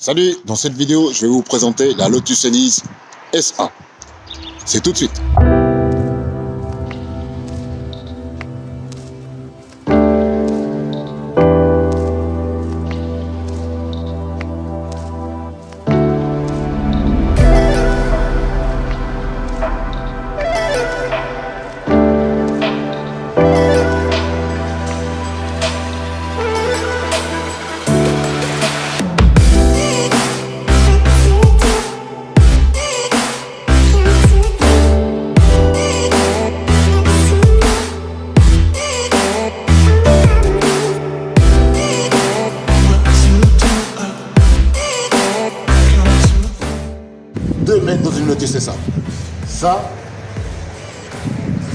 Salut, dans cette vidéo, je vais vous présenter la Lotus Elise SA. C'est tout de suite. Deux mecs dans une Lotus SA. Ça,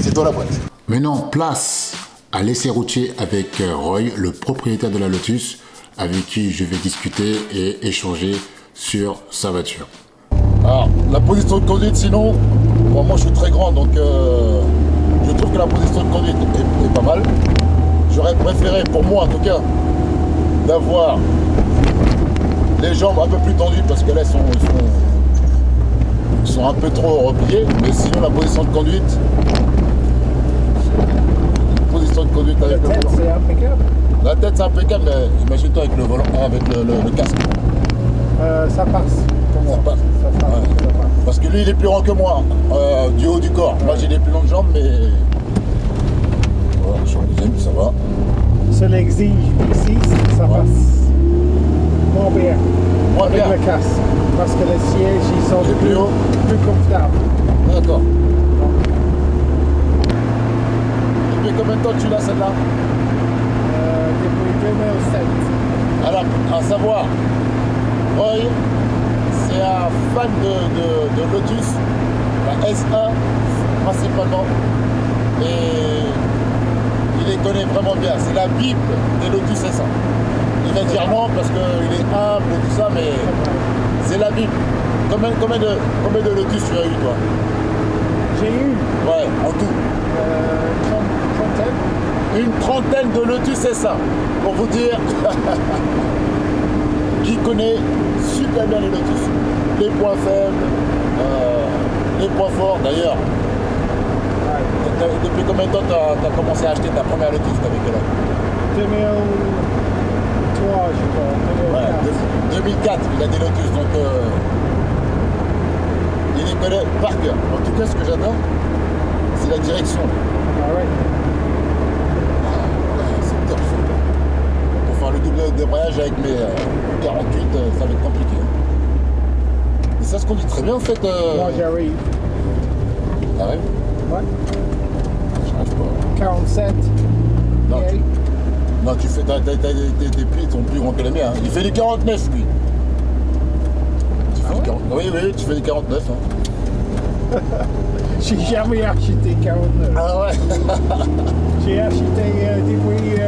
c'est dans la boîte. Maintenant, place à l'essai routier avec Roy, le propriétaire de la Lotus, avec qui je vais discuter et échanger sur sa voiture. Alors, la position de conduite, sinon, bon, moi je suis très grand, donc je trouve que la position de conduite est pas mal. J'aurais préféré, pour moi en tout cas, d'avoir les jambes un peu plus tendues parce que là, elles sont un peu trop repliées, mais sinon la position de conduite avec le volant. C'est impeccable. La tête c'est impeccable, mais imagine-toi avec le volant, avec le casque. Ça passe. Ça passe. Ça passe. Ouais. Ça passe. Parce que lui il est plus grand que moi, du haut du corps. Moi j'ai des plus longues jambes, mais voilà, je suis en deuxième, ça va. Ce l'exige ici, ça Ouais. passe. Moins bien. Moins avec bien. le casque. Parce que les sièges, ils sont C'est plus haut. plus confortables. D'accord. Depuis combien de temps tu l'as celle-là? Depuis 2007. Alors, à savoir, Roy, c'est un fan de Lotus, la SA principalement, et il les connaît vraiment bien. C'est la Bible des Lotus SA. Il va dire non parce qu'il est humble et tout ça, mais c'est la Bible. Combien de Lotus tu as eu, toi? J'ai eu Ouais, en tout. trentaine. Une trentaine de Lotus SA. Pour vous dire qui connaît super bien les Lotus. Les points faibles, les points forts. D'ailleurs, depuis combien de temps tu as commencé à acheter ta première Lotus? T'avais quel âge? 2003, je crois. 2004. 2004, il a des Lotus, donc il les connaît par cœur. En tout cas, ce que j'adore, c'est la direction. Ah ouais. C'est top, ça. Pour faire le double débrayage avec mes 48, ça va être compliqué. Et ça se conduit très bien en fait. Moi, j'arrive. T'arrives? Ouais. J'arrive pas. 47. Non, Yeah. Non, tu fais, tes pieds sont plus grands que les miens. Hein. Il fait des 49 lui. Tu fais des 40... Oui, tu fais des 49. Hein. J'ai jamais acheté 49. Ah ouais. J'ai acheté depuis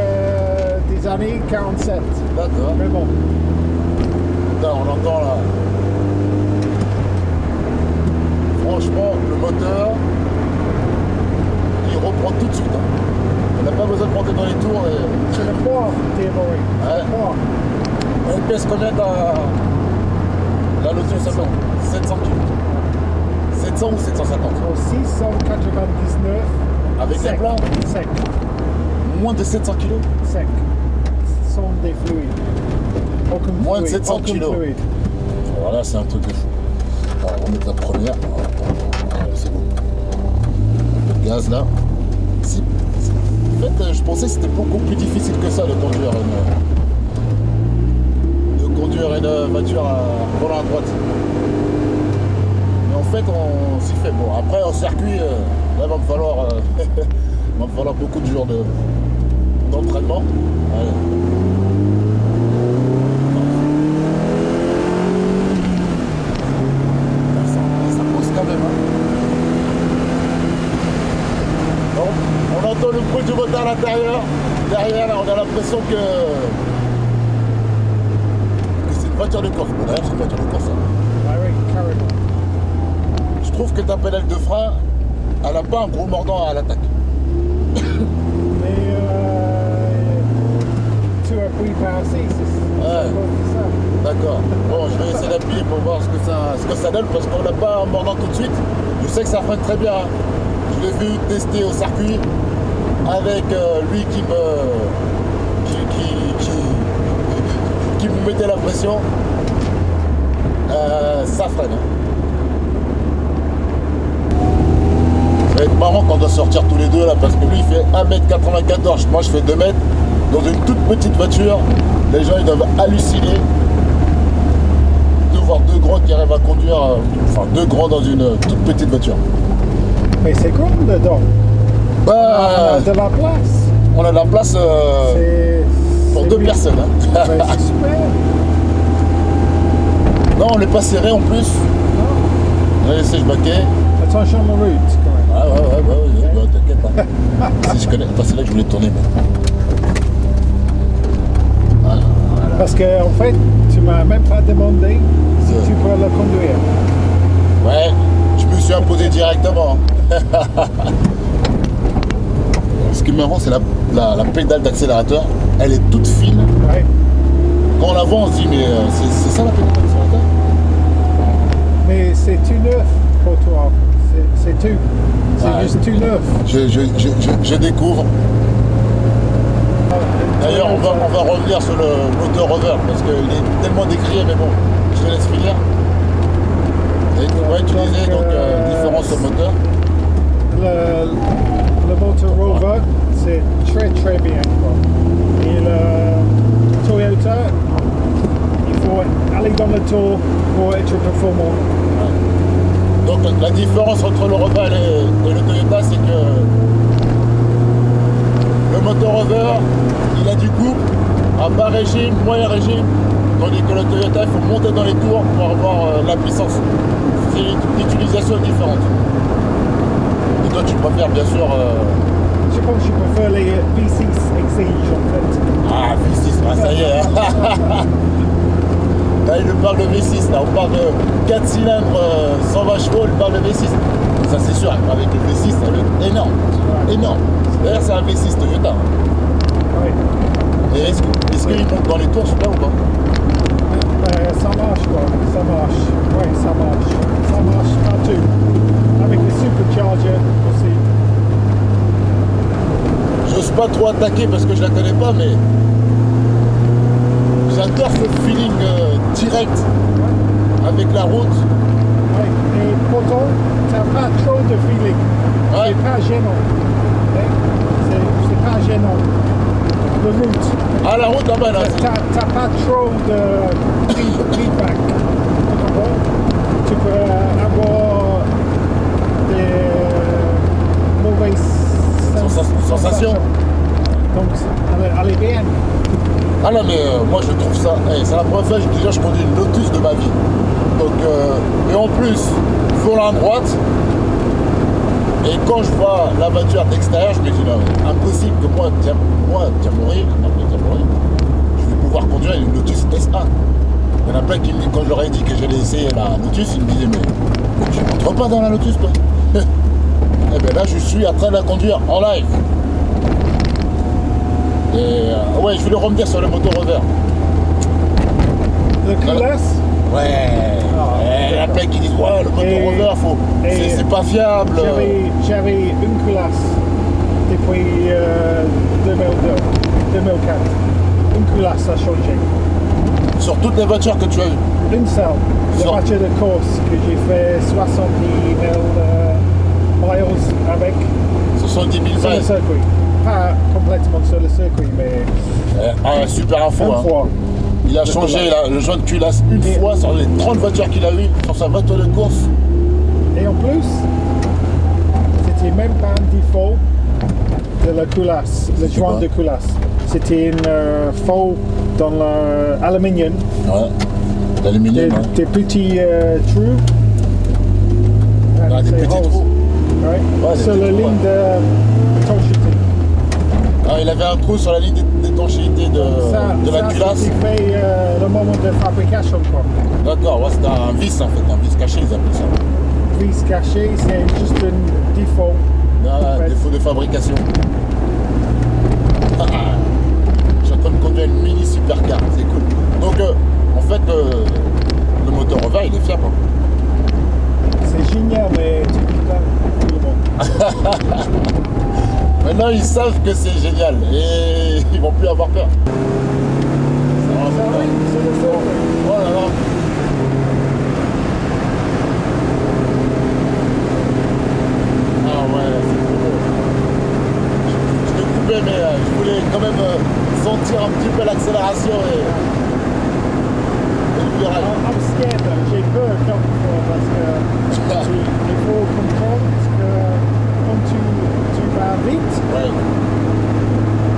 des années 47. D'accord. Mais bon, Là, on entend là. Franchement, le moteur, il reprend tout de suite. Hein. On n'a pas besoin de monter dans les tours. c'est le poids, Théorie. Ouais. Le poids. Elle pèse combien la Lotus 700 kg. 700 ou 750? Au 699. Avec sec. un plat Sec. moins de 700 kg. Sec. Ce sont des fluides. Aucun Moins de fluide, 700 aucun kilos. fluide. Voilà, c'est un truc de fou. Alors, on va mettre la première. Voilà, c'est bon. Un peu de gaz là. En fait, je pensais que c'était beaucoup plus difficile que ça de conduire une voiture à volant à droite. Mais en fait, on s'y fait. Bon, après, au circuit, là, il va me falloir beaucoup de jours d'entraînement. Allez. Ça pousse quand même. Hein. Bon, on entend le bruit du moteur à l'intérieur. Derrière, là, on a l'impression que c'est une voiture de course. Bon, d'ailleurs, c'est une voiture de course. Hein. Ah oui, carrément. Je trouve que ta pédale de frein, elle n'a pas un gros mordant à l'attaque. Mais tu as bruit passé, c'est Ouais. à cause de ça. D'accord. Bon, je vais essayer d'appuyer pour voir ce que ça donne parce qu'on l'a pas en mordant tout de suite. Je sais que ça freine très bien. Hein. Je l'ai vu tester au circuit avec lui qui me mettait la pression. Ça freine. Hein. Ça va être marrant quand on doit sortir tous les deux là parce que lui il fait 1m94, moi je fais 2 mètres dans une toute petite voiture. Les gens ils doivent halluciner de voir deux grands qui arrivent à conduire, enfin deux grands dans une toute petite voiture. Mais c'est grand dedans. On Bah, a de la place. on a de la place pour C'est 2 bien. personnes. Hein. Ouais, c'est super. Non, on n'est pas serré en plus. Non. On a laissé je baquet. Attention à la route quand même. Ouais, t'inquiète. Hein. Si je connais. Attends, c'est là que je voulais tourner. Mais... Voilà. Parce que en fait, tu m'as même pas demandé si Ouais. tu peux le conduire. Ouais, je me suis imposé directement. Ce qui est marrant, c'est la pédale d'accélérateur. Elle est toute fine. Ouais. Quand on la voit, on se dit, mais c'est ça la pédale d'accélérateur? Mais c'est tout neuf pour toi. C'est tout. C'est Ouais. juste tout neuf. Je découvre. D'ailleurs, on va revenir sur le moteur rover parce qu'il est tellement décrié, mais bon, je te laisse finir. Ouais, tu disais donc différence au moteur. Le moteur Rover, c'est très très bien. Quoi. Et le Toyota, il faut aller dans le tour pour être performant. Donc la différence entre le Rover et le Toyota, c'est que le moteur Rover, il a du couple, à bas régime, moyen régime, tandis que le Toyota, il faut monter dans les tours pour avoir la puissance. C'est une utilisation différente. Et toi, tu préfères bien sûr... Je pense que je préfère les V6 Exige en fait. Ah, V6, ah, ça y est. Hein. Là, il nous parle de V6, là, on parle de 4 cylindres, 120 chevaux, il parle de V6. Ça c'est sûr, avec le V6, ça va être énorme. Énorme. D'ailleurs, c'est un V6 Toyota. Ouais. Et est-ce qu'il monte dans les tours, celui-là ou pas? Ça marche quoi, ça marche. Oui, ça marche. Ça marche partout. Avec le supercharger aussi. J'ose pas trop attaquer parce que je la connais pas, mais j'adore ce feeling direct avec la route. Ouais. Et pourtant, tu n'as pas trop de feeling. Ouais. C'est pas gênant. Ouais. C'est pas gênant. Le route. Ah, la route là-bas, là. T'as pas trop de feedback. Tu comprends? Tu peux avoir des mauvaises Sensations. Donc, elle est bien. Ah non, mais moi je trouve ça. C'est la première fois que déjà je conduis une Lotus de ma vie. Donc, et en plus, volant à droite. Et quand je vois la voiture d'extérieur, je me dis non, mais impossible que moi, tiens mourir, je vais pouvoir conduire une Lotus SA. Il y en a plein qui me disent, quand je leur ai dit que j'allais essayer la Lotus, ils me disaient mais tu rentres pas dans la Lotus toi. Et bien là je suis en train de la conduire en live. Et ouais, je voulais revenir sur le moteur rover. Le culasse, Ouais. Il y en a plein qui disent ouais, le moteur rover, c'est pas fiable. j'avais une culasse depuis 2004. Une culasse a changé. Sur toutes les voitures que tu as eues. Une seule. La Sur- voiture de course que j'ai fait 70 000 miles avec 70 000 sur le miles. circuit. Pas complètement sur le circuit, mais Ah, super info. une Hein. fois. Il a changé le jaune culasse une Et- fois sur les 30 voitures qu'il a eues sur sa voiture de course. Et en plus, c'était même pas un défaut de la culasse, le C'est joint quoi? de culasse. C'était une faux dans l'aluminium, Ouais. L'aluminium. hein. des petits trous. Ah, des C'est petits rose. trous. Ouais. Ouais, des Sur petits la trous, ligne ouais. d'étanchéité. Ah, il avait un trou sur la ligne d'étanchéité de la culasse. C'était fait le moment de fabrication, quoi. D'accord, ouais, c'était un vis en fait, un vis caché, ils appellent ça. Vis caché, c'est juste un défaut. Ah, En fait. défaut de fabrication. Je suis en train de conduire une mini supercar, c'est cool. Donc en fait le moteur va, il est fiable. C'est génial, mais tu peux pas tout le monde. Maintenant ils savent que c'est génial et ils vont plus avoir peur. Ça oui, c'est le seul. Oh là là. Ah ouais, c'est trop beau. Je t'ai coupé, mais je voulais quand même sentir un petit peu l'accélération et le virage. I'm scared, j'ai peur quelquefois parce que il faut comprendre que quand tu vas vite, Ouais.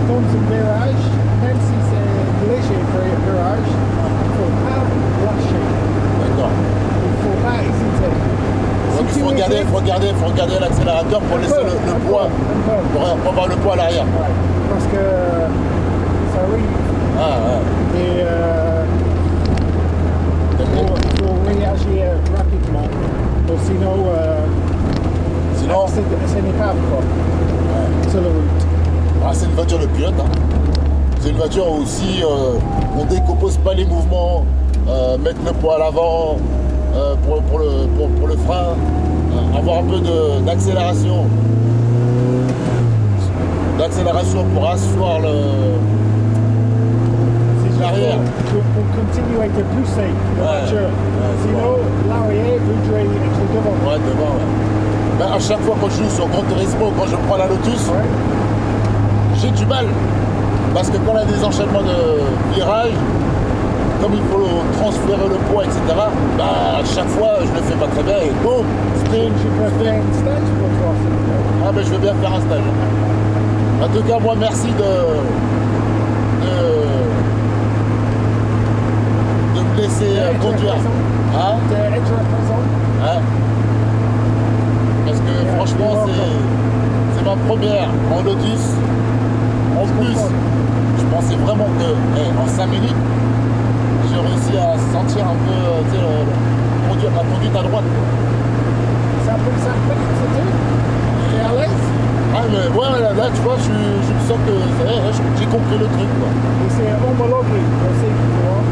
dans un virage, même si c'est léger virage, il ne faut pas lâcher. D'accord. Il ne faut pas hésiter. Donc il faut regarder l'accélérateur pour laisser le poids, pour avoir le poids à l'arrière. Ouais, parce que ça arrive. Ah ouais. Et il faut réagir rapidement. Ou sinon, Sinon, ce n'est pas quoi. Sur la route. c'est une voiture de pilote. Hein. C'est une voiture où si on décompose pas les mouvements, mettre le poids à l'avant pour le frein, avoir un peu d'accélération. D'accélération pour asseoir l'arrière. Pour continuer de pousser la voiture. Sinon, l'arrière voudrait être devant. Ouais, devant, ouais. Ben, à chaque fois quand je joue sur Gran Turismo, quand je prends la Lotus, j'ai du mal. Parce que quand on a des enchaînements de virages, comme il faut transférer le poids, etc., ben, à chaque fois, je le fais pas très bien et boum, sprint. Je peux faire un stage pour toi. Ah ben, je vais bien faire un stage. En tout cas, moi, merci de me laisser conduire. Hein? D'être présent. Ouais. Parce que franchement, c'est ma première en Lotus. En plus, je pensais vraiment que en 5 minutes, j'ai réussi à sentir un peu la conduite à droite. Ça peut minutes, c'est tout. T'es à l'aise. Ah mais ouais, là tu vois, je me sens que j'ai compris le truc quoi. Et c'est homologué aussi, tu vois.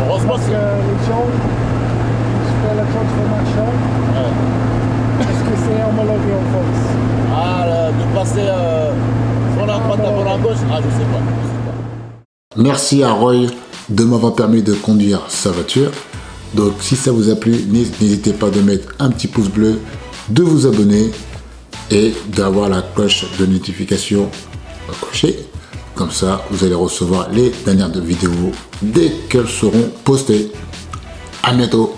Heureusement Parce que les gens, ils font la transformation. Ouais. Est-ce que c'est homologué en France? Ah, de passer volant à droite à volant à gauche, ah je sais pas. Merci à Roy de m'avoir permis de conduire sa voiture. Donc si ça vous a plu, n'hésitez pas de mettre un petit pouce bleu, de vous abonner et d'avoir la cloche de notification cochée. Comme ça, vous allez recevoir les dernières vidéos dès qu'elles seront postées. À bientôt.